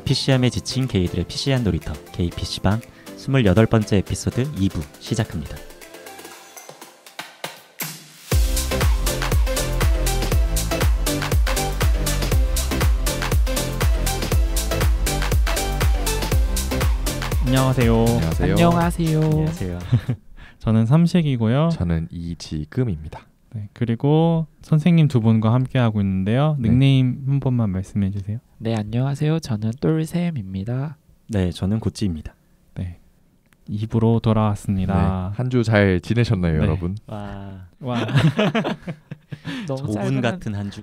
PC함에 지친 게이들의 PC한 놀이터 게이 PC방 28번째 에피소드 2부 시작합니다. 안녕하세요. 안녕하세요. 저는 삼식이고요. 저는 이지금입니다. 네, 그리고 선생님 두 분과 함께 하고 있는데요. 닉네임 한 번만 말씀해 주세요. 네, 안녕하세요. 저는 똘샘입니다. 네, 저는 고찌입니다. 네, 2부로 돌아왔습니다. 네, 한 주 잘 지내셨나요, 네. 여러분? 와, 너무 5분 같은 한 주.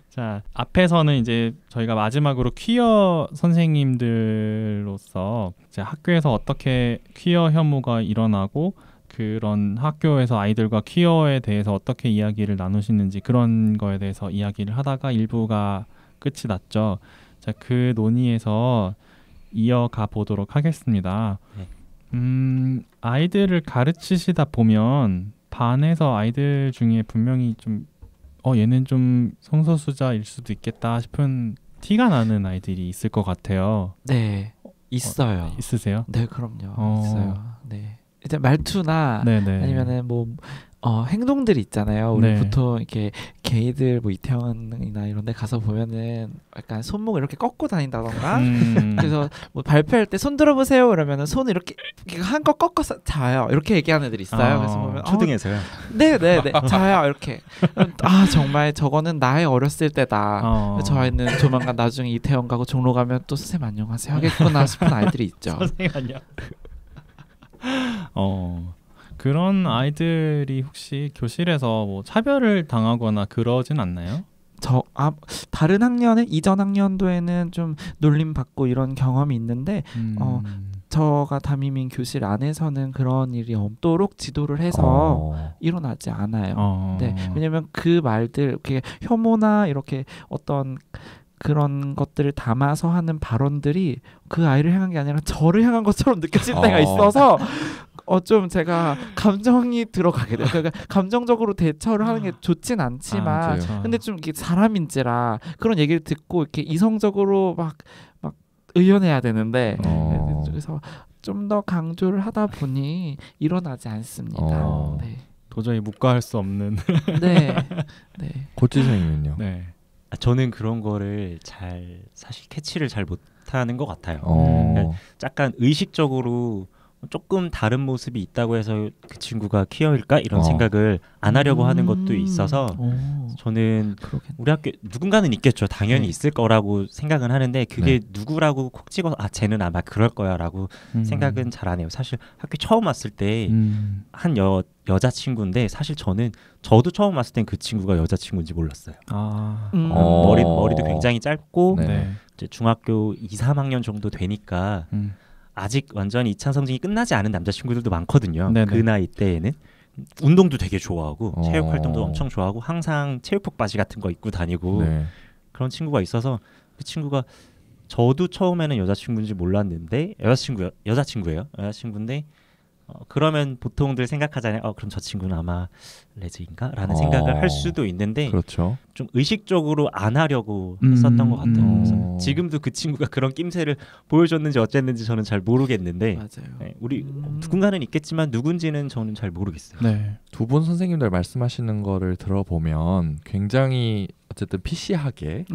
자, 앞에서는 이제 저희가 마지막으로 퀴어 선생님들로서 이제 학교에서 어떻게 퀴어 혐오가 일어나고 그런 학교에서 아이들과 퀴어에 대해서 어떻게 이야기를 나누시는지 그런 거에 대해서 이야기를 하다가 1부가 끝이 났죠. 자, 그 논의에서 이어가 보도록 하겠습니다. 네. 아이들을 가르치시다 보면 반에서 아이들 중에 분명히 좀 얘는 좀 성소수자일 수도 있겠다 싶은 티가 나는 아이들이 있을 것 같아요. 네, 있어요. 있으세요? 네, 그럼요. 있어요. 네, 이제 말투나 네네. 아니면은 뭐 행동들이 있잖아요. 우리 네. 보통 이렇게 게이들 뭐 이태원이나 이런 데 가서 보면은 약간 손목을 이렇게 꺾고 다닌다던가 그래서 뭐 발표할 때 손 들어보세요 그러면은 손을 이렇게 한껏 꺾어서 자요 이렇게 얘기하는 애들이 있어요. 그래서 보면 초등에서요? 네네네 자요 이렇게. 아 정말 저거는 나의 어렸을 때다. 저 아이는 조만간 나중에 이태원 가고 종로 가면 또 선생님 안녕하세요 하겠구나 싶은 아이들이 있죠. 선생님 안녕. 그런 아이들이 혹시 교실에서 뭐 차별을 당하거나 그러진 않나요? 다른 학년에 이전 학년도에는 좀 놀림 받고 이런 경험이 있는데 저가 담임인 교실 안에서는 그런 일이 없도록 지도를 해서 일어나지 않아요. 네, 왜냐면 그 말들 이렇게 혐오나 이렇게 어떤 그런 것들을 담아서 하는 발언들이 그 아이를 향한 게 아니라 저를 향한 것처럼 느껴질 때가 있어서 좀 제가 감정이 들어가게 돼요. 그러니까 감정적으로 대처를 하는 게 좋진 않지만 근데 좀 이게 사람인지라 그런 얘기를 듣고 이렇게 이성적으로 막 의연해야 되는데 그래서 좀 더 강조를 하다 보니 일어나지 않습니다. 네. 도저히 묵과할 수 없는. 네. 고치 선생님은요? 네. 저는 그런 거를 사실 캐치를 잘 못하는 것 같아요. 약간 의식적으로 조금 다른 모습이 있다고 해서 그 친구가 퀴어일까 이런 생각을 안 하려고 하는 것도 있어서 저는 우리 학교 누군가는 있겠죠. 당연히 있을 거라고 생각은 하는데 그게 누구라고 콕 찍어서 쟤는 아마 그럴 거야 라고 생각은 잘 안 해요. 사실 학교 처음 왔을 때 한 여자친구인데 사실 저도 처음 왔을 땐 그 친구가 여자친구인지 몰랐어요. 머리도 굉장히 짧고 이제 중학교 2, 3학년 정도 되니까 아직 완전히 2차 성징이 끝나지 않은 남자친구들도 많거든요. 네네. 그 나이 때에는 운동도 되게 좋아하고 체육 활동도 엄청 좋아하고 항상 체육복 바지 같은 거 입고 다니고 그런 친구가 있어서 그 친구가 저도 처음에는 여자친구인지 몰랐는데 여자친구예요. 여자친구인데 그러면 보통들 생각하잖아요. 그럼 저 친구는 아마 레즈인가? 라는 생각을 할 수도 있는데 그렇죠. 좀 의식적으로 안 하려고 했었던 것 같아요. 그래서 지금도 그 친구가 그런 낌새를 보여줬는지 어쨌는지 저는 잘 모르겠는데 맞아요. 우리 누군가는 있겠지만 누군지는 저는 잘 모르겠어요. 네. 두 분 선생님들 말씀하시는 거를 들어보면 굉장히 어쨌든 PC하게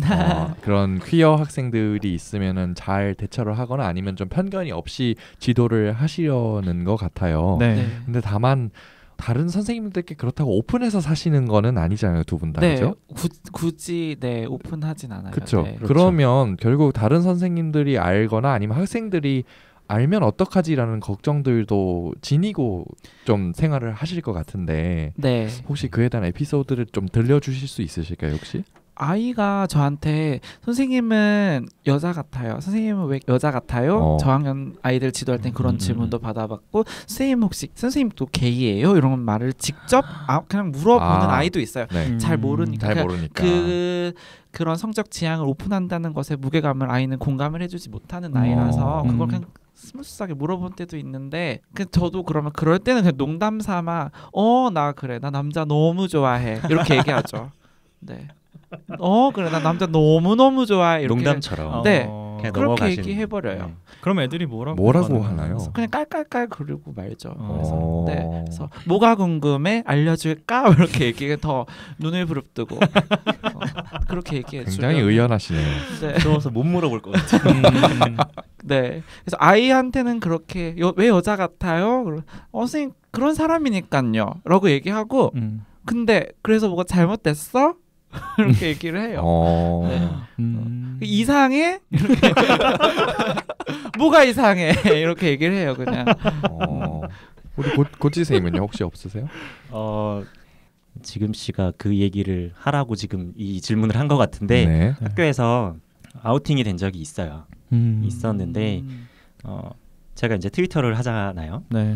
그런 퀴어 학생들이 있으면은 잘 대처를 하거나 아니면 좀 편견이 없이 지도를 하시려는 것 같아요. 네. 근데 다만 다른 선생님들께 그렇다고 오픈해서 사시는 거는 아니잖아요, 두 분 다. 네, 그죠? 굳이 오픈하진 않아요. 그렇죠. 네. 그러면 결국 다른 선생님들이 알거나 아니면 학생들이 알면 어떡하지라는 걱정들도 지니고 좀 생활을 하실 것 같은데 혹시 그에 대한 에피소드를 좀 들려주실 수 있으실까요, 혹시? 아이가 저한테 선생님은 여자 같아요. 선생님은 왜 여자 같아요? 저학년 아이들 지도할 땐 그런 질문도 받아봤고 선생님 혹시 선생님도 게이예요? 이런 말을 직접 그냥 물어보는 아이도 있어요. 잘 모르니까. 그런 성적 지향을 오픈한다는 것에 무게감을 아이는 공감을 해주지 못하는 나이라서 그걸 그냥 스무스하게 물어본 때도 있는데 저도 그러면 그럴 때는 그냥 농담 삼아 나 그래 나 남자 너무 좋아해 이렇게 얘기하죠. 네. 그래 나 남자 너무 좋아해 이렇게 농담처럼. 네. 그냥 그렇게 넘어가시는. 얘기해버려요. 네. 그럼 애들이 뭐라고 하나요? 그냥 깔깔깔 그리고 말죠. 어. 네, 그래서 뭐가 궁금해 알려줄까 이렇게 얘기해 더 눈을 부릅뜨고 그렇게 얘기해 주면 굉장히 의연하시네요. 네. 무서워서 못 물어볼 것 같아요. 네, 그래서 아이한테는 그렇게 왜 여자 같아요? 선생님 그런 사람이니까요.라고 얘기하고 근데 그래서 뭐가 잘못됐어? 이렇게 얘기를 해요. 네. 이상해? 이렇게 뭐가 이상해? 이렇게 얘기를 해요. 그냥. 우리 고지 선생님은요 혹시 없으세요? 지금 씨가 그 얘기를 하라고 지금 이 질문을 한 것 같은데 네. 학교에서 아우팅이 된 적이 있어요. 있었는데 제가 이제 트위터를 하잖아요. 네.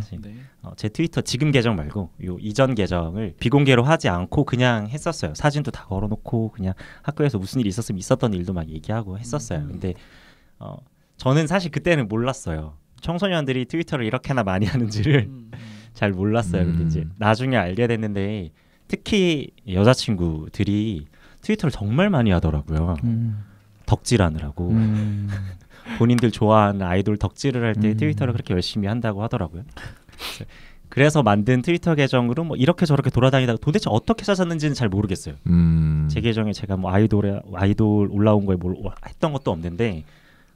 제 트위터 지금 계정 말고 요 이전 계정을 비공개로 하지 않고 그냥 했었어요. 사진도 다 걸어놓고 그냥 학교에서 무슨 일이 있었으면 있었던 일도 막 얘기하고 했었어요. 근데 저는 사실 그때는 몰랐어요. 청소년들이 트위터를 이렇게나 많이 하는지를 잘 몰랐어요. 근데 이제 나중에 알게 됐는데 특히 여자친구들이 트위터를 정말 많이 하더라고요. 덕질하느라고. 본인들 좋아하는 아이돌 덕질을 할 때 트위터를 그렇게 열심히 한다고 하더라고요. 그래서 만든 트위터 계정으로 뭐 이렇게 저렇게 돌아다니다가 도대체 어떻게 찾았는지는 잘 모르겠어요. 제 계정에 제가 뭐 아이돌 올라온 거에 뭘 했던 것도 없는데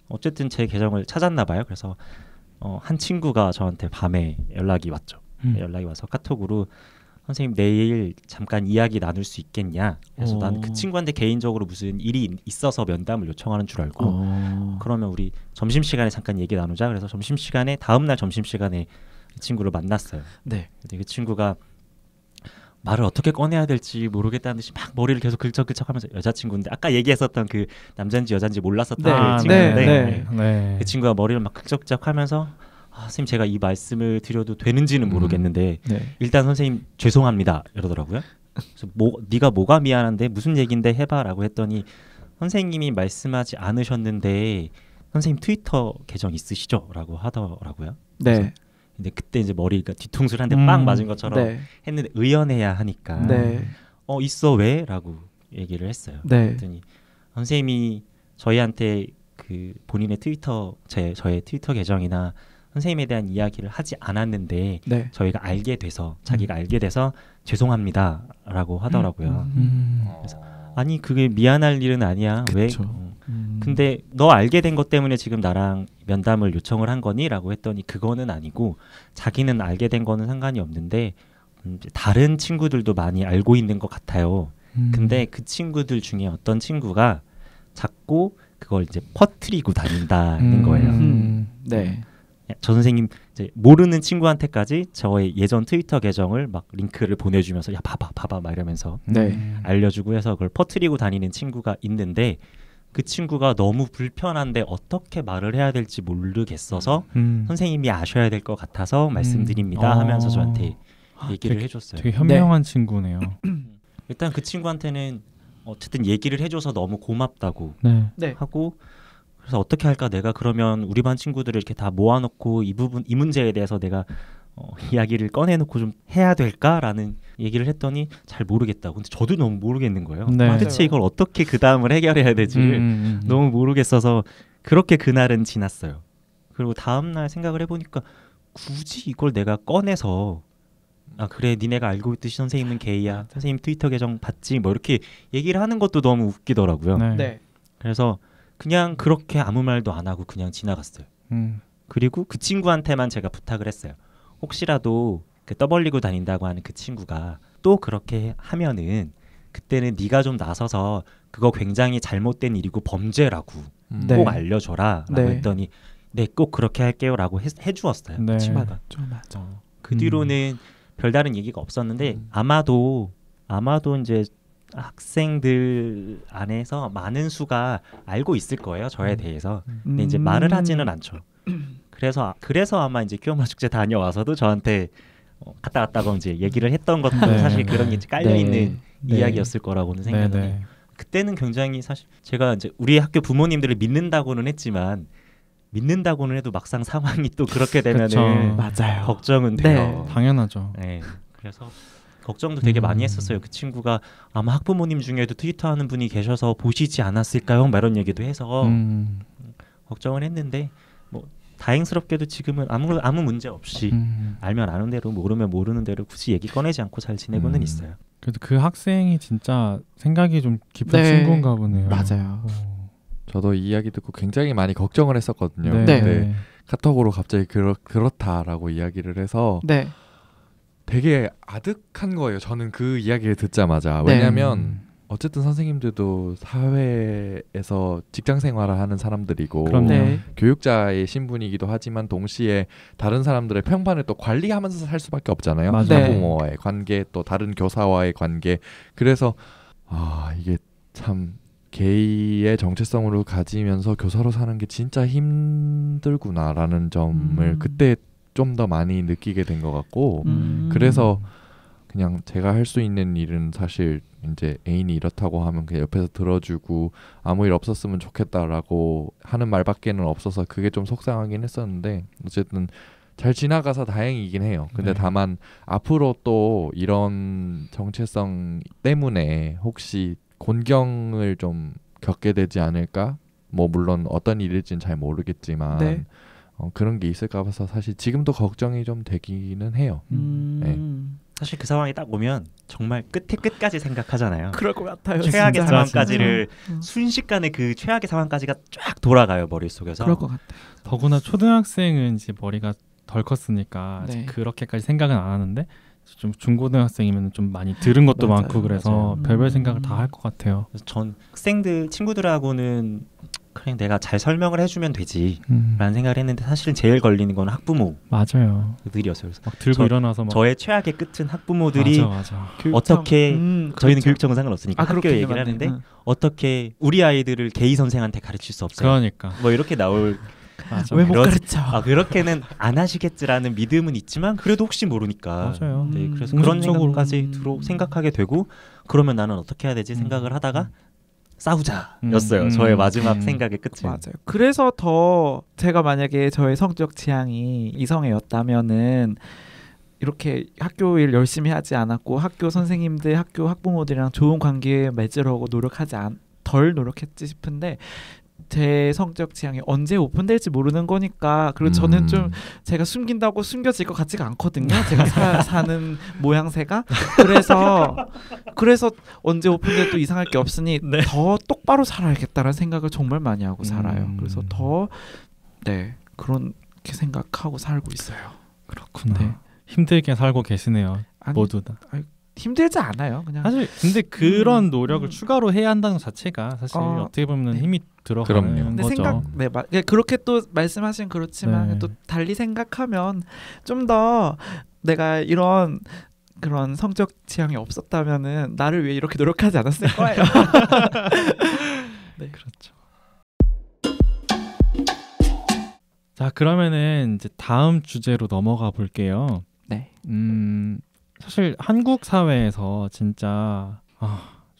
어쨌든 제 계정을 찾았나 봐요. 그래서 한 친구가 저한테 밤에 연락이 왔죠. 연락이 와서 카톡으로 선생님 내일 잠깐 이야기 나눌 수 있겠냐. 그래서 난 그 친구한테 개인적으로 무슨 일이 있어서 면담을 요청하는 줄 알고 그러면 우리 점심시간에 잠깐 얘기 나누자. 그래서 점심시간에 다음날 점심시간에 그 친구를 만났어요. 네. 근데 그 친구가 말을 어떻게 꺼내야 될지 모르겠다는 듯이 막 머리를 계속 긁적긁적하면서 여자친구인데 아까 얘기했었던 그 남자인지 여자인지 몰랐었던 그 친구인데 그 친구가 머리를 막 긁적긁적하면서 선생님 제가 이 말씀을 드려도 되는지는 모르겠는데 일단 선생님 죄송합니다 이러더라고요. 그래서 네가 뭐가 미안한데 무슨 얘긴데 해봐라고 했더니 선생님이 말씀하지 않으셨는데 선생님 트위터 계정 있으시죠? 라고 하더라고요. 네. 근데 그때 이제 머리가 뒤통수를 한 대 빵 맞은 것처럼 했는데 의연해야 하니까 있어 왜? 라고 얘기를 했어요. 그랬더니 선생님이 저희한테 그 본인의 저의 트위터 계정이나 선생님에 대한 이야기를 하지 않았는데 저희가 알게 돼서 자기가 알게 돼서 죄송합니다라고 하더라고요. 그래서 아니 그게 미안할 일은 아니야. 그쵸. 왜? 근데 너 알게 된 것 때문에 지금 나랑 면담을 요청을 한 거니? 라고 했더니 그거는 아니고 자기는 알게 된 거는 상관이 없는데 다른 친구들도 많이 알고 있는 것 같아요. 근데 그 친구들 중에 어떤 친구가 자꾸 그걸 이제 퍼뜨리고 다닌다는 거예요. 네. 저 선생님 이제 모르는 친구한테까지 저의 예전 트위터 계정을 막 링크를 보내주면서 야 봐봐 막 이러면서 알려주고 해서 그걸 퍼뜨리고 다니는 친구가 있는데 그 친구가 너무 불편한데 어떻게 말을 해야 될지 모르겠어서 선생님이 아셔야 될 것 같아서 말씀드립니다 하면서 저한테 얘기를 해줬어요. 되게 현명한 친구네요. 일단 그 친구한테는 어쨌든 얘기를 해줘서 너무 고맙다고 하고 그래서 어떻게 할까 내가 그러면 우리 반 친구들을 이렇게 다 모아놓고 이 문제에 대해서 내가 이야기를 꺼내놓고 좀 해야 될까라는 얘기를 했더니 잘 모르겠다고. 근데 저도 너무 모르겠는 거예요. 도대체 이걸 어떻게 그 다음을 해결해야 될지를 너무 모르겠어서 그렇게 그날은 지났어요. 그리고 다음날 생각을 해보니까 굳이 이걸 내가 꺼내서 그래 니네가 알고 있듯이 선생님은 게이야. 선생님 트위터 계정 봤지 뭐 이렇게 얘기를 하는 것도 너무 웃기더라고요. 그래서 그냥 그렇게 아무 말도 안 하고 그냥 지나갔어요. 그리고 그 친구한테만 제가 부탁을 했어요. 혹시라도 그 떠벌리고 다닌다고 하는 그 친구가 또 그렇게 하면은 그때는 네가 좀 나서서 그거 굉장히 잘못된 일이고 범죄라고 꼭 알려줘라 라고 했더니 네 꼭 그렇게 할게요 라고 해주었어요. 그 친구가. 그 뒤로는 별다른 얘기가 없었는데 아마도 이제 학생들 안에서 많은 수가 알고 있을 거예요. 저에 대해서. 근데 이제 말을 하지는 않죠. 그래서 아마 이제 퀴어문화 축제 다녀와서도 저한테 갔다 갔다고 이제 얘기를 했던 것도 사실 그런 게 깔려 있는 이야기였을 거라고는 생각을 해요. 그때는 굉장히 사실 제가 이제 우리 학교 부모님들을 믿는다고는 했지만 믿는다고는 해도 막상 상황이 또 그렇게 되면은 맞아요. 걱정은 돼요. 당연하죠. 그래서 걱정도 되게 많이 했었어요. 그 친구가 아마 학부모님 중에도 트위터하는 분이 계셔서 보시지 않았을까요? 막 이런 얘기도 해서 걱정을 했는데 뭐 다행스럽게도 지금은 아무 문제 없이 알면 아는 대로 모르면 모르는 대로 굳이 얘기 꺼내지 않고 잘 지내고는 있어요. 그래도 그 학생이 진짜 생각이 좀 깊은 네. 친구인가 보네요. 맞아요. 저도 이 이야기 듣고 굉장히 많이 걱정을 했었거든요. 네. 근데 카톡으로 갑자기 그렇다라고 이야기를 해서 네. 되게 아득한 거예요. 저는 그 이야기를 듣자마자. 네. 왜냐하면 어쨌든 선생님들도 사회에서 직장 생활을 하는 사람들이고 그럼요. 네. 교육자의 신분이기도 하지만 동시에 다른 사람들의 평판을 또 관리하면서 살 수밖에 없잖아요. 맞아요. 네. 부모와의 관계, 또 다른 교사와의 관계. 그래서 이게 참 게이의 정체성으로 가지면서 교사로 사는 게 진짜 힘들구나라는 점을 그때 좀 더 많이 느끼게 된 것 같고 그래서 그냥 제가 할 수 있는 일은 사실 이제 애인이 이렇다고 하면 그냥 옆에서 들어주고 아무 일 없었으면 좋겠다라고 하는 말밖에는 없어서 그게 좀 속상하긴 했었는데 어쨌든 잘 지나가서 다행이긴 해요. 근데 네. 다만 앞으로 또 이런 정체성 때문에 혹시 곤경을 좀 겪게 되지 않을까? 뭐 물론 어떤 일일지는 잘 모르겠지만 네. 그런 게 있을까 봐서 사실 지금도 걱정이 좀 되기는 해요. 사실 그 상황이 딱 오면 정말 끝에 끝까지 생각하잖아요. 그럴 것 같아요. 최악의 진짜. 상황까지를 진짜. 순식간에 그 최악의 상황까지가 쫙 돌아가요 머릿속에서. 그럴 것 같아요. 더구나 초등학생은 이제 머리가 덜 컸으니까 네. 그렇게까지 생각은 안 하는데 좀 중고등학생이면 좀 많이 들은 것도 맞아요. 많고 그래서 맞아요. 별별 생각을 다 할 것 같아요. 그래서 전 학생들 친구들하고는 그냥 내가 잘 설명을 해주면 되지라는 생각을 했는데 사실은 제일 걸리는 건 학부모들이었어요. 맞아요. 그래서 막 들고 일어나서 막 저의 최악의 끝은 학부모들이 맞아. 어떻게 저희는 교육청은 상관없으니까 학교 그렇게 얘기를 맞네. 하는데 어떻게 우리 아이들을 게이 선생한테 가르칠 수 없어요. 그러니까 뭐 이렇게 나올 맞아. 왜 못 그러지- 가르쳐? 그렇게는 안 하시겠지라는 믿음은 있지만 그래도 혹시 모르니까. 맞아요. 네, 그래서 그런 공식적으로. 생각까지 생각하게 되고 그러면 나는 어떻게 해야 되지 생각을 하다가 싸우자였어요. 저의 마지막 생각의 끝은. 맞아요. 그래서 더 제가 만약에 저의 성적 취향이 이성애였다면은 이렇게 학교 일 열심히 하지 않았고 학교 선생님들, 학교 학부모들이랑 좋은 관계 맺으려고 덜 노력했지 싶은데 제 성적 취향이 언제 오픈될지 모르는 거니까 그리고 저는 좀 제가 숨긴다고 숨겨질 것 같지가 않거든요. 제가 사는 모양새가 그래서 언제 오픈돼도 이상할 게 없으니 더 똑바로 살아야겠다라는 생각을 정말 많이 하고 살아요. 그래서 더 그렇게 생각하고 살고 있어요. 그렇구나. 네. 힘들게 살고 계시네요. 아니, 모두 다. 힘들지 않아요. 그냥 사실 근데 그런 노력을 추가로 해야 한다는 것 자체가 사실 어떻게 보면 네. 힘이 들어가는 그럼요. 근데 거죠. 그렇게 또 말씀하신 그렇지만 네. 또 달리 생각하면 좀 더 내가 그런 성적 취향이 없었다면은 나를 위해 이렇게 노력하지 않았을 거예요. 네, 그렇죠. 자, 그러면은 이제 다음 주제로 넘어가 볼게요. 네. 사실 한국 사회에서 진짜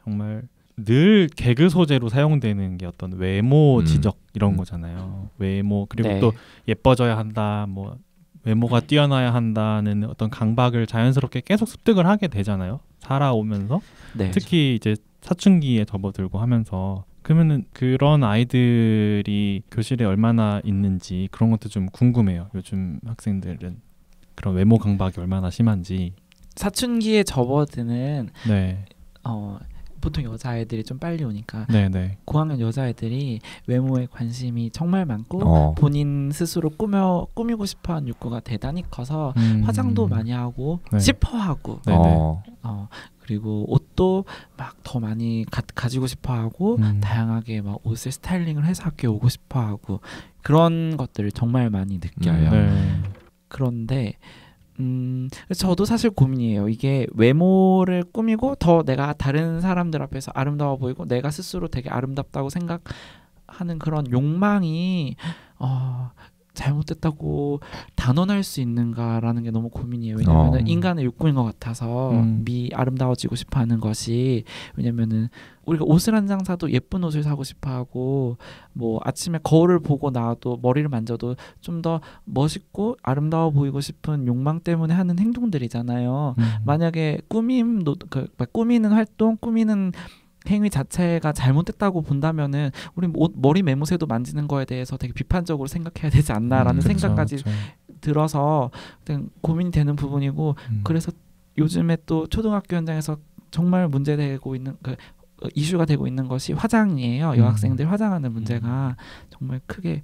정말 늘 개그 소재로 사용되는 게 어떤 외모 지적 이런 거잖아요. 외모 그리고 네. 또 예뻐져야 한다, 뭐 외모가 뛰어나야 한다는 어떤 강박을 자연스럽게 계속 습득을 하게 되잖아요. 살아오면서 네. 특히 이제 사춘기에 접어들고 하면서 그러면은 그런 아이들이 교실에 얼마나 있는지 그런 것도 좀 궁금해요. 요즘 학생들은 그런 외모 강박이 얼마나 심한지. 사춘기에 접어드는 네, 보통 여자아이들이 좀 빨리 오니까 네. 고학년 여자아이들이 외모에 관심이 정말 많고 본인 스스로 꾸미고 싶어하는 욕구가 대단히 커서 화장도 많이 하고 네. 싶어하고 네네. 그리고 옷도 막 더 많이 가지고 싶어하고 다양하게 막 옷을 스타일링을 해서 학교에 오고 싶어하고 그런 것들을 정말 많이 느껴요. 네. 그런데 저도 사실 고민이에요. 이게 외모를 꾸미고 더 내가 다른 사람들 앞에서 아름다워 보이고 내가 스스로 되게 아름답다고 생각하는 그런 욕망이 잘못됐다고 단언할 수 있는가라는 게 너무 고민이에요. 왜냐면은 인간의 욕구인 것 같아서 아름다워지고 싶어하는 것이, 왜냐면은 우리가 옷을 한 장 사도 예쁜 옷을 사고 싶어하고, 뭐 아침에 거울을 보고 나와도 머리를 만져도 좀 더 멋있고 아름다워 보이고 싶은 욕망 때문에 하는 행동들이잖아요. 만약에 꾸미는 활동, 꾸미는 행위 자체가 잘못됐다고 본다면은 우리 머리 매무새도 만지는 거에 대해서 되게 비판적으로 생각해야 되지 않나라는 생각까지 들어서 고민이 되는 부분이고, 그래서 요즘에 또 초등학교 현장에서 정말 문제되고 있는 이슈가 되고 있는 것이 화장이에요. 여학생들 화장하는 문제가 정말 크게,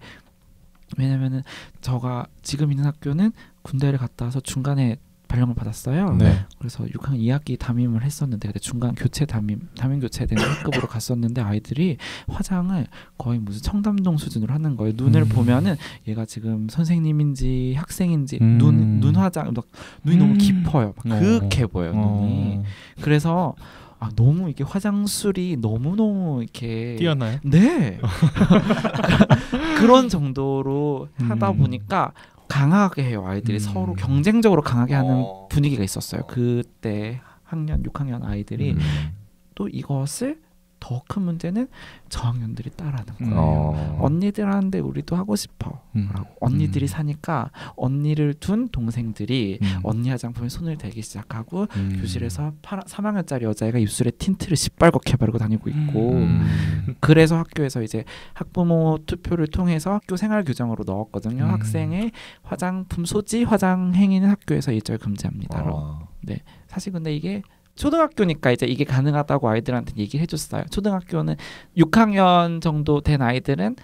왜냐면은 제가 지금 있는 학교는 군대를 갔다 와서 중간에 발령을 받았어요. 네. 그래서 6학년 2학기 담임을 했었는데, 그때 중간 교체 담임 교체되는 학급으로 갔었는데 아이들이 화장을 거의 무슨 청담동 수준으로 하는 거예요. 눈을 보면은 얘가 지금 선생님인지 학생인지 눈 화장 눈이 너무 깊어요. 막 그윽해 보여요, 눈이. 그래서 너무 이게 화장술이 너무 이렇게 뛰었나요? 네. 그런 정도로 하다 보니까 강하게 해요. 아이들이 서로 경쟁적으로 강하게 하는 분위기가 있었어요. 그때 6학년 아이들이. 또 이것을 더 큰 문제는 저학년들이 따라하는 거예요. 언니들 하는데 우리도 하고 싶어 라고. 언니들이 사니까 언니를 둔 동생들이 언니 화장품에 손을 대기 시작하고, 교실에서 3학년짜리 여자애가 입술에 틴트를 시뻘겋게 바르고 다니고 있고, 그래서 학교에서 이제 학부모 투표를 통해서 학교 생활 규정으로 넣었거든요. 학생의 화장품 소지, 화장 행위는 학교에서 일절 금지합니다라고. 네. 사실 근데 이게 초등학교니까 이제 이게 가능하다고 아이들한테 얘기를 해줬어요. 초등학교는 6학년 정도 된 아이들은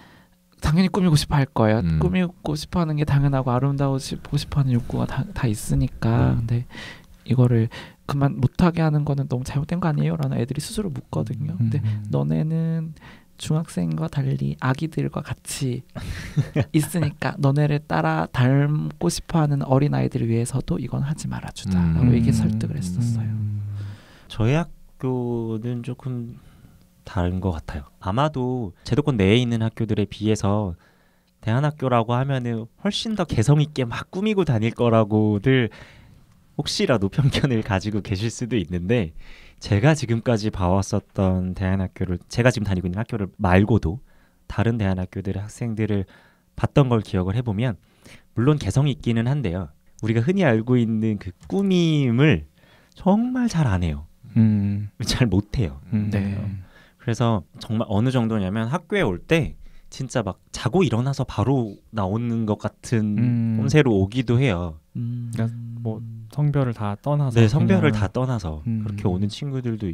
당연히 꾸미고 싶어 할 거예요. 꾸미고 싶어 하는 게 당연하고 아름다워지고 싶어 하는 욕구가 다 있으니까. 근데 이거를 그만 못하게 하는 거는 너무 잘못된 거 아니에요? 라는 애들이 스스로 묻거든요. 근데 너네는 중학생과 달리 아기들과 같이 있으니까 너네를 따라 닮고 싶어하는 어린아이들을 위해서도 이건 하지 말아주자 라고 이게 설득을 했었어요. 저희 학교는 조금 다른 것 같아요. 아마도 제도권 내에 있는 학교들에 비해서 대안학교라고 하면은 훨씬 더 개성 있게 막 꾸미고 다닐 거라고들 혹시라도 편견을 가지고 계실 수도 있는데, 제가 지금까지 봐왔었던 대안학교를, 제가 지금 다니고 있는 학교를 말고도 다른 대안학교들의 학생들을 봤던 걸 기억을 해보면, 물론 개성 있기는 한데요, 우리가 흔히 알고 있는 그 꾸밈을 정말 잘 안 해요. 잘 못해요. 네. 그래서 정말 어느 정도냐면 학교에 올 때 진짜 막 자고 일어나서 바로 나오는 것 같은 꼼새로 오기도 해요. 그러니까 뭐 성별을 다 떠나서. 네, 성별을 다 떠나서 그렇게 오는 친구들도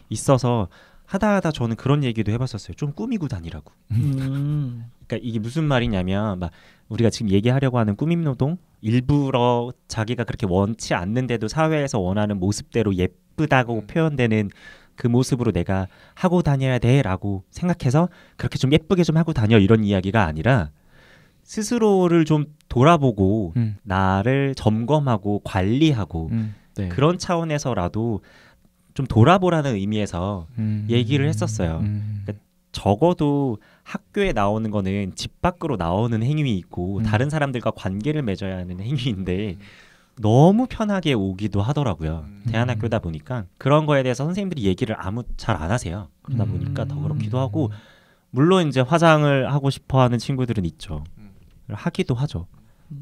있어서 하다 저는 그런 얘기도 해봤었어요. 좀 꾸미고 다니라고. 그러니까 이게 무슨 말이냐면, 막 우리가 지금 얘기하려고 하는 꾸밈 노동, 일부러 자기가 그렇게 원치 않는데도 사회에서 원하는 모습대로 예쁘다고 표현되는 그 모습으로 내가 하고 다녀야 돼라고 생각해서 그렇게 좀 예쁘게 좀 하고 다녀, 이런 이야기가 아니라 스스로를 좀 돌아보고 나를 점검하고 관리하고 네. 그런 차원에서라도 좀 돌아보라는 의미에서 얘기를 했었어요. 그러니까 적어도 학교에 나오는 거는 집 밖으로 나오는 행위이고 다른 사람들과 관계를 맺어야 하는 행위인데 너무 편하게 오기도 하더라고요. 대안학교다 보니까 그런 거에 대해서 선생님들이 얘기를 잘 안 하세요. 그러다 보니까 더 그렇기도 하고, 물론 이제 화장을 하고 싶어 하는 친구들은 있죠. 하기도 하죠.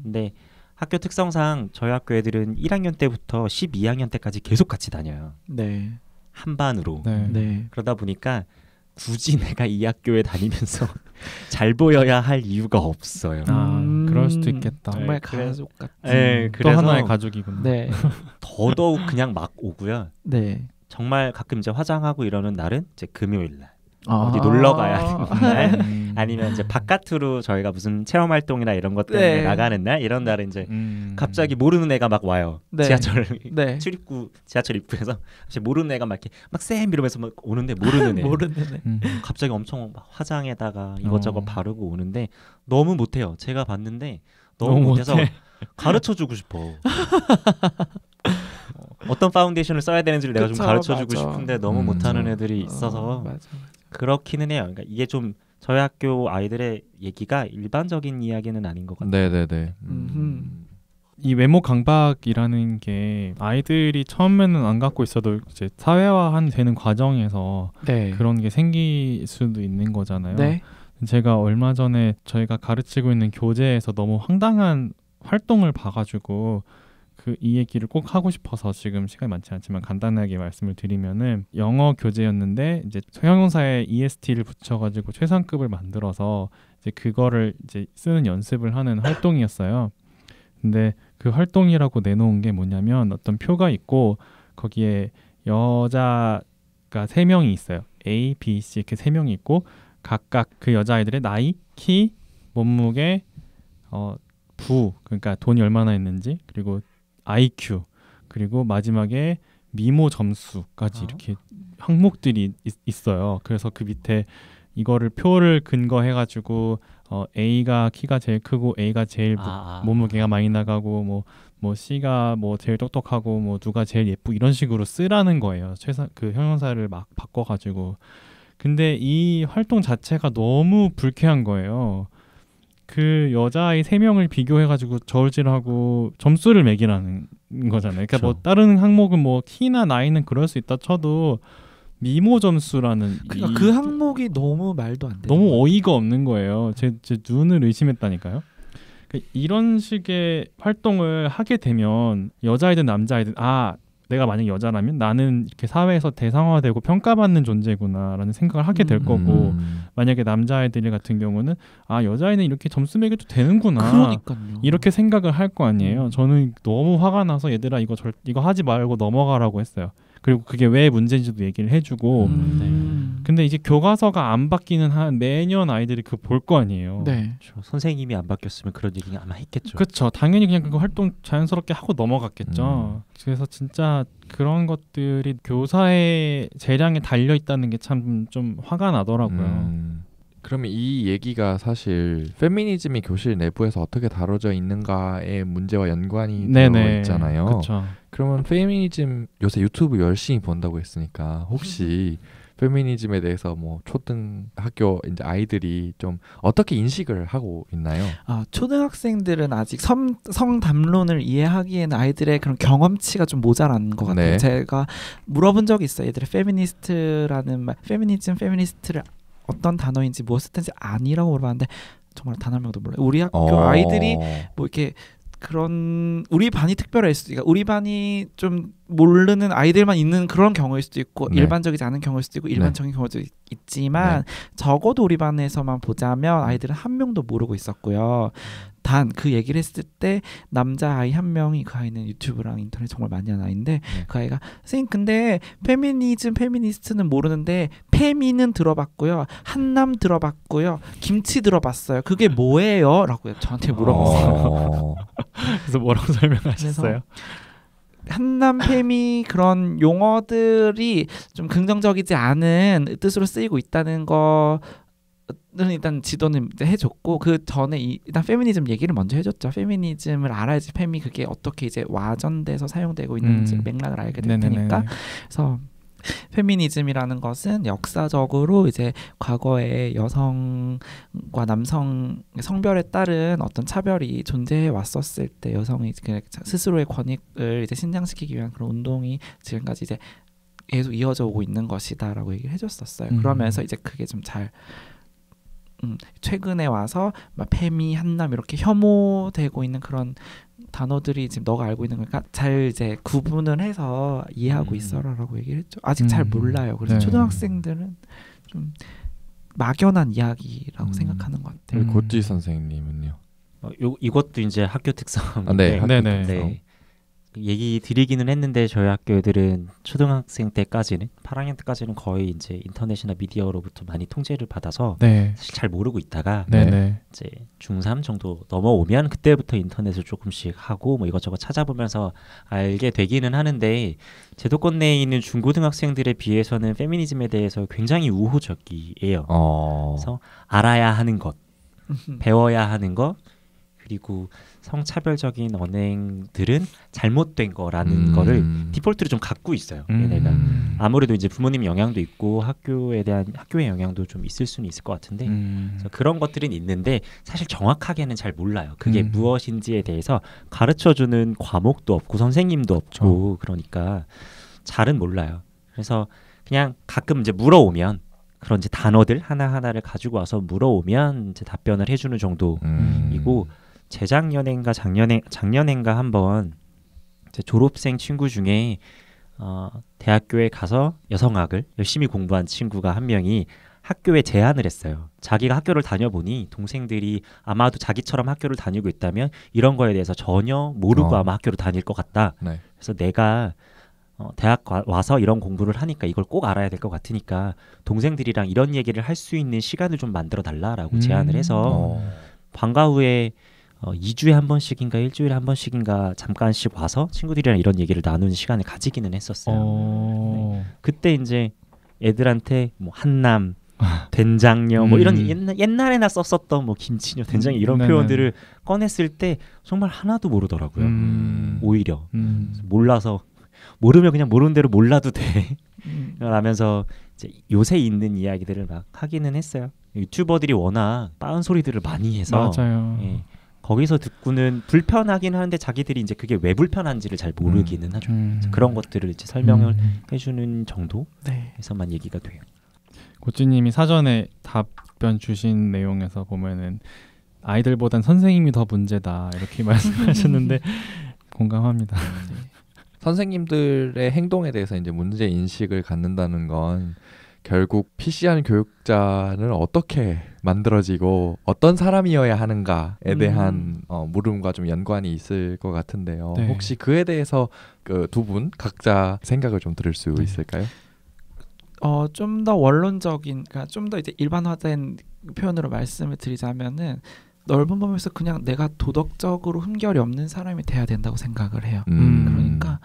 근데 학교 특성상 저희 학교 애들은 1학년 때부터 12학년 때까지 계속 같이 다녀요. 네. 한 반으로. 네. 그러다 보니까 굳이 내가 이 학교에 다니면서 잘 보여야 할 이유가 없어요. 그럴 수도 있겠다. 정말 네, 가족 같은. 네, 또 그래서 하나의 가족이군요. 네. 더더욱 그냥 막 오고요. 네. 정말 가끔 이제 화장하고 이러는 날은 이제 금요일 날. 어디 놀러 가야 하는 날, 아니면 이제 바깥으로 저희가 무슨 체험 활동이나 이런 것 때문에 나가는 날, 이런 날은 이제 갑자기 모르는 애가 막 와요. 네. 지하철 네. 지하철 입구에서 모르는 애가 막 이렇게 막 쌤 이러면서 막 오는데 모르는 애. 모르는 애. 갑자기 엄청 막 화장에다가 이것저것 바르고 오는데 너무 못해요. 제가 봤는데 너무 못해서 가르쳐주고 싶어. 어떤 파운데이션을 써야 되는지를 내가 좀 가르쳐주고 싶은데 너무 못하는 애들이 있어서 맞아. 그렇기는 해요. 그러니까 이게 좀 저희 학교 아이들의 얘기가 일반적인 이야기는 아닌 것 같아요. 네네네. 이 외모 강박이라는 게 아이들이 처음에는 안 갖고 있어도 이제 사회화한 되는 과정에서 네. 그런 게 생길 수도 있는 거잖아요. 네. 제가 얼마 전에 저희가 가르치고 있는 교재에서 너무 황당한 활동을 봐가지고 이 얘기를 꼭 하고 싶어서 지금 시간이 많지 않지만 간단하게 말씀을 드리면은 영어 교재였는데 이제 형용사에 EST를 붙여가지고 최상급을 만들어서 이제 그거를 이제 쓰는 연습을 하는 활동이었어요. 근데 그 활동이라고 내놓은 게 뭐냐면 어떤 표가 있고 거기에 여자가 3명이 있어요. A, B, C 이렇게 3명이 있고 각각 그 여자아이들의 나이, 키, 몸무게, 부 그러니까 돈이 얼마나 있는지 그리고 IQ 그리고 마지막에 미모 점수까지 이렇게 항목들이 있어요. 그래서 그 밑에 이거를 표를 근거해가지고 A가 키가 제일 크고 A가 제일 몸무게가 많이 나가고 뭐 C가 뭐 제일 똑똑하고 뭐 누가 제일 예쁘고 이런 식으로 쓰라는 거예요. 그 형용사를 막 바꿔가지고. 근데 이 활동 자체가 너무 불쾌한 거예요. 그 여자아이 3명을 비교해가지고 저울질하고 점수를 매기라는 거잖아요. 그러니까 그렇죠. 뭐 다른 항목은 뭐 키나 나이는 그럴 수 있다 쳐도 미모 점수라는 그러니까 그 항목이 너무 말도 안 돼. 너무 어이가 없는 거예요. 제 눈을 의심했다니까요. 그러니까 이런 식의 활동을 하게 되면 여자이든 남자이든 내가 만약 여자라면 나는 이렇게 사회에서 대상화되고 평가받는 존재구나라는 생각을 하게 될 거고 만약에 남자아이들 같은 경우는 여자아이는 이렇게 점수 매겨도 되는구나 그러니까요. 이렇게 생각을 할 거 아니에요. 저는 너무 화가 나서 얘들아 이거 하지 말고 넘어가라고 했어요. 그리고 그게 왜 문제인지도 얘기를 해주고 근데 이제 교과서가 안 바뀌는 한 매년 아이들이 그거 볼 거 아니에요. 네. 그렇죠. 선생님이 안 바뀌었으면 그런 얘기 아마 했겠죠. 그렇죠. 당연히 그냥 그 활동 자연스럽게 하고 넘어갔겠죠. 그래서 진짜 그런 것들이 교사의 재량에 달려 있다는 게 참 좀 화가 나더라고요. 그러면 이 얘기가 사실 페미니즘이 교실 내부에서 어떻게 다뤄져 있는가의 문제와 연관이 되어 있잖아요. 그쵸. 그러면 페미니즘 요새 유튜브 열심히 본다고 했으니까 혹시 페미니즘에 대해서 뭐 초등 학교 이제 아이들이 좀 어떻게 인식을 하고 있나요? 초등학생들은 아직 성담론을 이해하기에는 아이들의 그런 경험치가 좀 모자란 것 같아요. 네. 제가 물어본 적이 있어요. 얘들의 페미니스트라는 말, 페미니스트를 어떤 단어인지 무엇을 뜻인지 아니라고 물어봤는데 정말 단 한 명도 몰라요. 우리 학교 아이들이 뭐 이렇게 그런 우리 반이 특별할 수도 있고 우리 반이 좀 모르는 아이들만 있는 그런 경우일 수도 있고 일반적이지 않은 경우일 수도 있고 일반적인 경우도 있지만 적어도 우리 반에서만 보자면 아이들은 한 명도 모르고 있었고요. 단 그 얘기를 했을 때 남자아이 한 명이 그 아이는 유튜브랑 인터넷 정말 많이 하는 아이인데 그 아이가 선생님 근데 페미니스트는 모르는데 페미는 들어봤고요. 한남 들어봤고요. 김치 들어봤어요. 그게 뭐예요? 라고 저한테 물어봤어요. 그래서 뭐라고 설명하셨어요? 한남 페미 그런 용어들이 좀 긍정적이지 않은 뜻으로 쓰이고 있다는 거 일단 지도는 해줬고 그 전에 일단 페미니즘 얘기를 먼저 해줬죠. 페미니즘을 알아야지 그게 어떻게 이제 와전돼서 사용되고 있는지 맥락을 알게 될 테니까. 그래서 페미니즘이라는 것은 역사적으로 이제 과거에 여성과 남성 성별에 따른 어떤 차별이 존재해 왔었을 때 여성이 스스로의 권익을 이제 신장시키기 위한 그런 운동이 지금까지 이제 계속 이어져 오고 있는 것이다라고 얘기를 해줬었어요. 그러면서 이제 그게 좀 잘 최근에 와서 막 페미, 한남 이렇게 혐오되고 있는 그런 단어들이 지금 너가 알고 있는 거니까 잘 이제 구분을 해서 이해하고 있어라라고 얘기를 했죠. 아직 잘 몰라요. 그래서 초등학생들은 좀 막연한 이야기라고 생각하는 것 같아요. 고지 선생님은요? 이것도 이제 학교 특성인데 네, 학교 특성. 얘기 드리기는 했는데 저희 학교 애들은 초등학생 때까지는 8학년 때까지는 거의 이제 인터넷이나 미디어로부터 많이 통제를 받아서 사실 잘 모르고 있다가 이제 중3 정도 넘어오면 그때부터 인터넷을 조금씩 하고 뭐 이것저것 찾아보면서 알게 되기는 하는데 제도권 내에 있는 중고등학생들에 비해서는 페미니즘에 대해서 굉장히 우호적이에요. 그래서 알아야 하는 것, 배워야 하는 것 그리고 성차별적인 언행들은 잘못된 거라는 거를 디폴트로 좀 갖고 있어요. 얘네가. 아무래도 이제 부모님 영향도 있고 학교에 대한 학교의 영향도 좀 있을 수는 있을 것 같은데 그래서 그런 것들은 있는데 사실 정확하게는 잘 몰라요. 그게 무엇인지에 대해서 가르쳐주는 과목도 없고 선생님도 없고 그러니까 잘은 몰라요. 그래서 그냥 가끔 이제 물어오면 그런 이제 단어들 하나하나를 가지고 와서 물어오면 이제 답변을 해주는 정도이고 재작년인가 작년인가 한번 제 졸업생 친구 중에 대학교에 가서 여성학을 열심히 공부한 친구가 한 명이 학교에 제안을 했어요. 자기가 학교를 다녀보니 동생들이 아마도 자기처럼 학교를 다니고 있다면 이런 거에 대해서 전혀 모르고 아마 학교를 다닐 것 같다. 네. 그래서 내가 대학 와서 이런 공부를 하니까 이걸 꼭 알아야 될 것 같으니까 동생들이랑 이런 얘기를 할 수 있는 시간을 좀 만들어 달라라고 제안을 해서 방과 후에 2주에 한 번씩인가 일주일에 한 번씩인가 잠깐씩 와서 친구들이랑 이런 얘기를 나누는 시간을 가지기는 했었어요. 네. 그때 이제 애들한테 뭐 한남, 된장녀 뭐 이런 옛날에나 썼었던 뭐 김치녀, 된장녀 이런 표현들을 꺼냈을 때 정말 하나도 모르더라고요. 오히려 몰라서 모르면 그냥 모르는 대로 몰라도 돼. 라면서 이제 요새 있는 이야기들을 막 하기는 했어요. 유튜버들이 워낙 빠은 소리들을 많이 해서 맞아요. 예, 거기서 듣고는 불편하긴 하는데 자기들이 이제 그게 왜 불편한지를 잘 모르기는 하죠. 그런 것들을 이제 설명을 해주는 정도에서만 얘기가 돼요. 고찌님이 사전에 답변 주신 내용에서 보면은 아이들보단 선생님이 더 문제다 이렇게 말씀하셨는데 공감합니다. 선생님들의 행동에 대해서 이제 문제 인식을 갖는다는 건 결국 PC한 교육자는 어떻게 만들어지고 어떤 사람이어야 하는가에 대한 물음과 좀 연관이 있을 것 같은데요. 네. 혹시 그에 대해서 그 두 분 각자 생각을 좀 들을 수 있을까요? 좀 더 원론적인, 그러니까 좀 더 이제 일반화된 표현으로 말씀을 드리자면은 넓은 범위에서 그냥 내가 도덕적으로 흠결이 없는 사람이 돼야 된다고 생각을 해요. 그러니까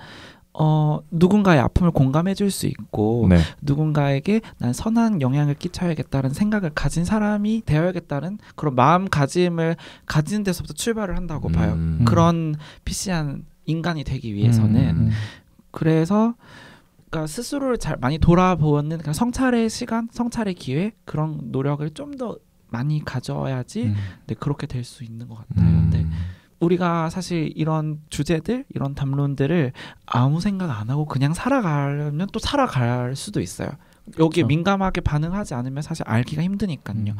누군가의 아픔을 공감해 줄 수 있고 네. 누군가에게 난 선한 영향을 끼쳐야겠다는 생각을 가진 사람이 되어야겠다는 그런 마음가짐을 가진 데서부터 출발을 한다고 봐요. 그런 PC한 인간이 되기 위해서는. 그래서 그러니까 스스로를 잘 많이 돌아보는 그러니까 성찰의 시간, 성찰의 기회 그런 노력을 좀 더 많이 가져야지 네, 그렇게 될 수 있는 것 같아요. 네. 우리가 사실 이런 주제들, 이런 담론들을 아무 생각 안 하고 그냥 살아가면 또 살아갈 수도 있어요. 여기에 그렇죠. 민감하게 반응하지 않으면 사실 알기가 힘드니까요.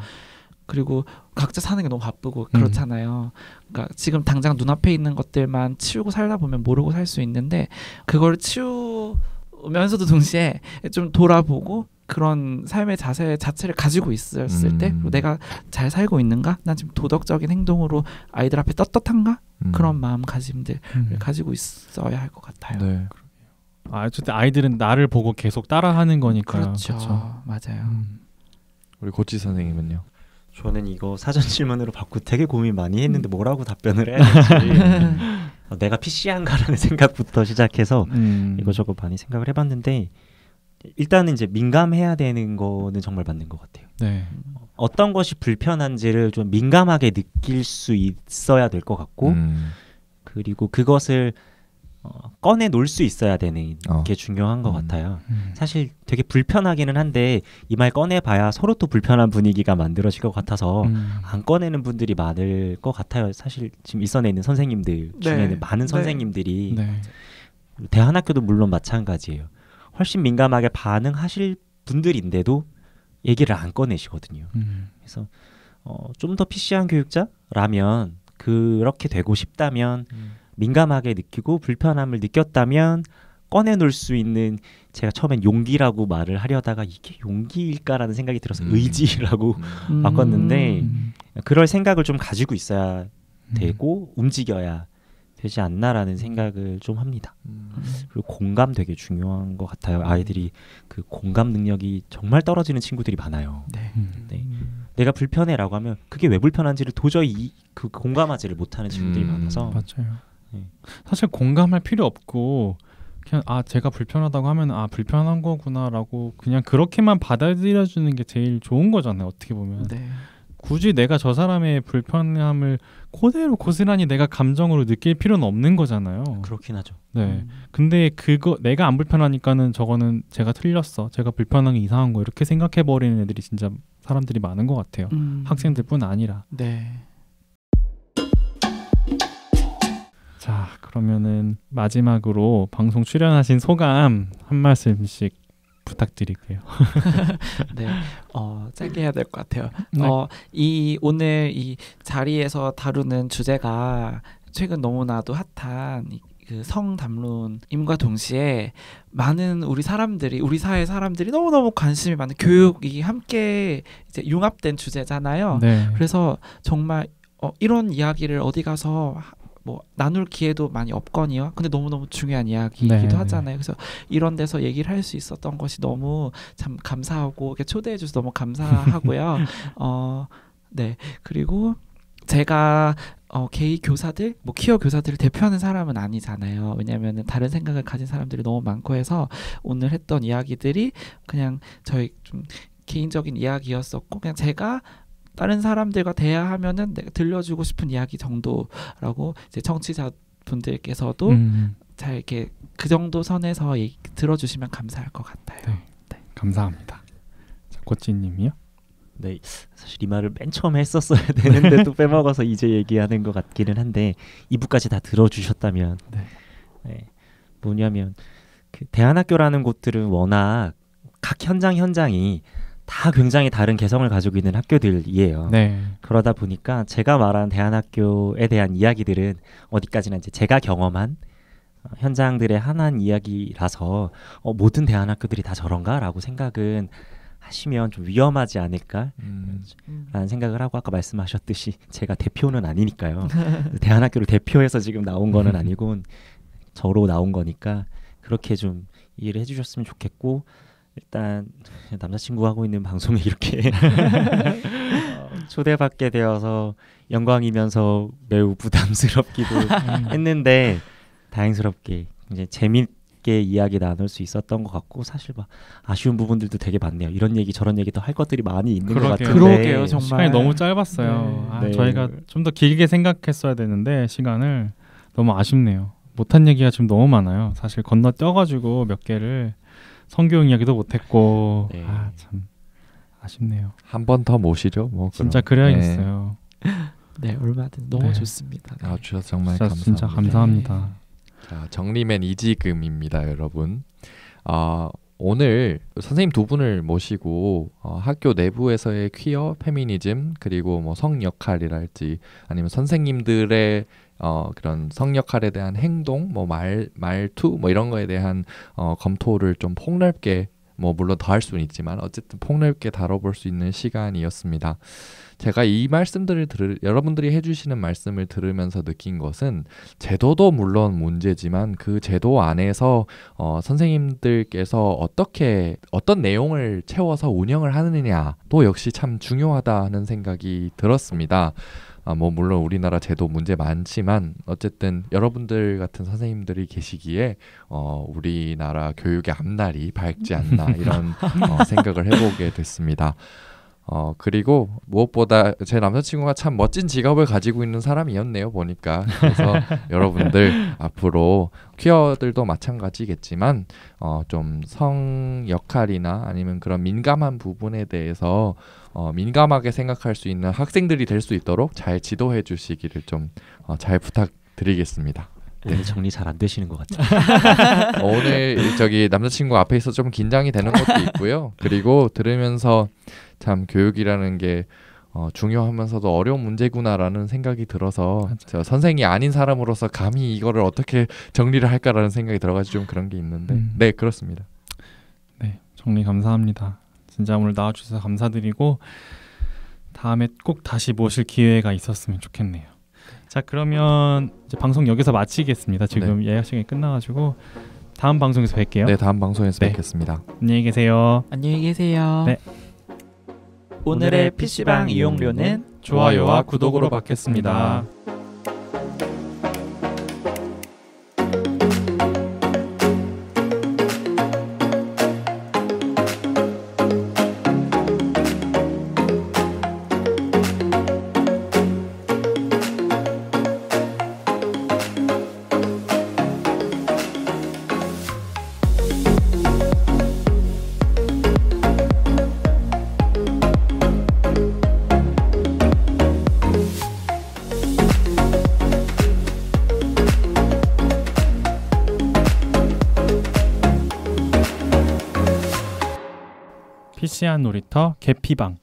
그리고 각자 사는 게 너무 바쁘고 그렇잖아요. 그러니까 지금 당장 눈앞에 있는 것들만 치우고 살다 보면 모르고 살 수 있는데 그걸 치우면서도 동시에 좀 돌아보고 그런 삶의 자세 자체를 가지고 있었을 때 내가 잘 살고 있는가? 난 지금 도덕적인 행동으로 아이들 앞에 떳떳한가? 그런 마음가짐들을 가지고 있어야 할 것 같아요. 네. 어쨌든 아이들은 나를 보고 계속 따라하는 거니까요. 그렇죠. 맞아요. 우리 고치 선생님은요? 저는 이거 사전 질문으로 받고 되게 고민 많이 했는데 뭐라고 답변을 해야 될지 내가 PC한가라는 생각부터 시작해서 이거저거 많이 생각을 해봤는데 일단은 이제 민감해야 되는 거는 정말 맞는 것 같아요. 네. 어떤 것이 불편한지를 좀 민감하게 느낄 수 있어야 될 것 같고 그리고 그것을 꺼내 놓을 수 있어야 되는 게 중요한 것 같아요. 사실 되게 불편하기는 한데 이 말 꺼내봐야 서로 또 불편한 분위기가 만들어질 것 같아서 안 꺼내는 분들이 많을 것 같아요. 사실 지금 일선에 있는 선생님들 중에는 많은 선생님들이 대한학교도 물론 마찬가지예요. 훨씬 민감하게 반응하실 분들인데도 얘기를 안 꺼내시거든요. 그래서 좀 더 PC한 교육자라면 그렇게 되고 싶다면 민감하게 느끼고 불편함을 느꼈다면 꺼내놓을 수 있는 제가 처음엔 용기라고 말을 하려다가 이게 용기일까라는 생각이 들어서 의지라고 바꿨는데 그럴 생각을 좀 가지고 있어야 되고 움직여야 되지 않나라는 생각을 좀 합니다. 그리고 공감 되게 중요한 것 같아요. 아이들이 그 공감 능력이 정말 떨어지는 친구들이 많아요. 네. 내가 불편해라고 하면 그게 왜 불편한지를 도저히 그 공감하지를 못하는 친구들이 많아서 맞아요. 네. 사실 공감할 필요 없고 그냥 제가 불편하다고 하면 불편한 거구나라고 그냥 그렇게만 받아들여주는 게 제일 좋은 거잖아요. 어떻게 보면. 굳이 내가 저 사람의 불편함을 그대로 고스란히 내가 감정으로 느낄 필요는 없는 거잖아요. 그렇긴 하죠. 네. 근데 그거 내가 안 불편하니까는 저거는 제가 틀렸어. 제가 불편한 게 이상한 거 이렇게 생각해 버리는 애들이 진짜 사람들이 많은 것 같아요. 학생들뿐 아니라. 네. 자, 그러면은 마지막으로 방송 출연하신 소감 한 말씀씩 부탁드릴게요. 네, 짧게 해야 될 것 같아요. 네. 오늘 이 자리에서 다루는 주제가 최근 너무나도 핫한 그 성담론임과 동시에 많은 우리 사회 사람들이 너무너무 관심이 많은 교육이 함께 이제 융합된 주제잖아요. 네. 그래서 정말 이런 이야기를 어디 가서 뭐 나눌 기회도 많이 없거니요. 근데 너무너무 중요한 이야기이기도 네. 하잖아요. 그래서 이런 데서 얘기를 할 수 있었던 것이 너무 참 감사하고 이렇게 초대해 주셔서 너무 감사하고요. 네. 그리고 제가 게이 교사들, 뭐 퀴어 교사들을 대표하는 사람은 아니잖아요. 왜냐하면 다른 생각을 가진 사람들이 너무 많고 해서 오늘 했던 이야기들이 그냥 저희 좀 개인적인 이야기였었고 그냥 제가 다른 사람들과 대화하면은 내가 들려주고 싶은 이야기 정도라고 이제 청취자분들께서도 잘 이렇게 그 정도 선에서 들어주시면 감사할 것 같아요. 네. 네. 감사합니다. 자, 고찌님이요? 네, 사실 이 말을 맨 처음에 했었어야 되는데 또 빼먹어서 이제 얘기하는 것 같기는 한데 2부까지 다 들어주셨다면 네, 뭐냐면 그 대안학교라는 곳들은 워낙 각 현장이 다 굉장히 다른 개성을 가지고 있는 학교들이에요. 네. 그러다 보니까 제가 말한 대안학교에 대한 이야기들은 어디까지나 이제 제가 경험한 현장들의 하나한 이야기라서 모든 대안학교들이 다 저런가라고 생각은 하시면 좀 위험하지 않을까라는 생각을 하고 아까 말씀하셨듯이 제가 대표는 아니니까요. 대안학교를 대표해서 지금 나온 거는 아니고 저로 나온 거니까 그렇게 좀 이해를 해주셨으면 좋겠고 일단 남자친구 하고 있는 방송에 이렇게 초대받게 되어서 영광이면서 매우 부담스럽기도 했는데 다행스럽게 이제 재밌게 이야기 나눌 수 있었던 것 같고 사실 막 아쉬운 부분들도 되게 많네요. 이런 얘기 저런 얘기 더 할 것들이 많이 있는 것 같은데 그러게요, 정말 시간이 너무 짧았어요. 네. 저희가 좀 더 길게 생각했어야 되는데 시간을 너무 아쉽네요. 못한 얘기가 지금 너무 많아요. 사실 건너뛰어가지고 몇 개를 성교육 이야기도 못했고 네. 참 아쉽네요. 한 번 더 모시죠. 뭐 진짜 그래야겠어요. 네, 얼마든 너무 네. 좋습니다. 네. 주셔서 정말 진짜 감사합니다. 감사합니다. 자, 정리맨 이지금입니다, 여러분. 오늘 선생님 두 분을 모시고 학교 내부에서의 퀴어, 페미니즘 그리고 뭐 성 역할이랄지 아니면 선생님들의 그런 성 역할에 대한 행동, 뭐 말투 뭐 이런 거에 대한 검토를 좀 폭넓게 뭐 물론 더 할 수는 있지만 어쨌든 폭넓게 다뤄볼 수 있는 시간이었습니다. 제가 이 말씀들을 여러분들이 해주시는 말씀을 들으면서 느낀 것은 제도도 물론 문제지만 그 제도 안에서 선생님들께서 어떤 내용을 채워서 운영을 하느냐도 역시 참 중요하다는 생각이 들었습니다. 뭐 물론 우리나라 제도 문제 많지만 어쨌든 여러분들 같은 선생님들이 계시기에 우리나라 교육의 앞날이 밝지 않나 이런 생각을 해보게 됐습니다. 그리고 무엇보다 제 남자친구가 참 멋진 직업을 가지고 있는 사람이었네요, 보니까. 그래서 여러분들 앞으로 퀴어들도 마찬가지겠지만 좀 성 역할이나 아니면 그런 민감한 부분에 대해서 민감하게 생각할 수 있는 학생들이 될 수 있도록 잘 지도해 주시기를 좀 잘 부탁드리겠습니다. 오늘 정리 잘 안 되시는 것 같아요. 오늘 남자친구 앞에 있어 좀 긴장이 되는 것도 있고요. 그리고 들으면서 참 교육이라는 게 중요하면서도 어려운 문제구나라는 생각이 들어서 저 선생이 아닌 사람으로서 감히 이거를 어떻게 정리를 할까라는 생각이 들어가지고 좀 그런 게 있는데 네, 그렇습니다. 네, 정리 감사합니다. 진짜 오늘 나와주셔서 감사드리고 다음에 꼭 다시 모실 기회가 있었으면 좋겠네요. 자, 그러면 이제 방송 여기서 마치겠습니다. 지금 예약 시간이 끝나가지고 다음 방송에서 뵐게요. 네, 다음 방송에서 네. 뵙겠습니다. 안녕히 계세요. 안녕히 계세요. 네. 오늘의 PC방 이용료는 좋아요와 구독으로 받겠습니다. PC한 놀이터 개피방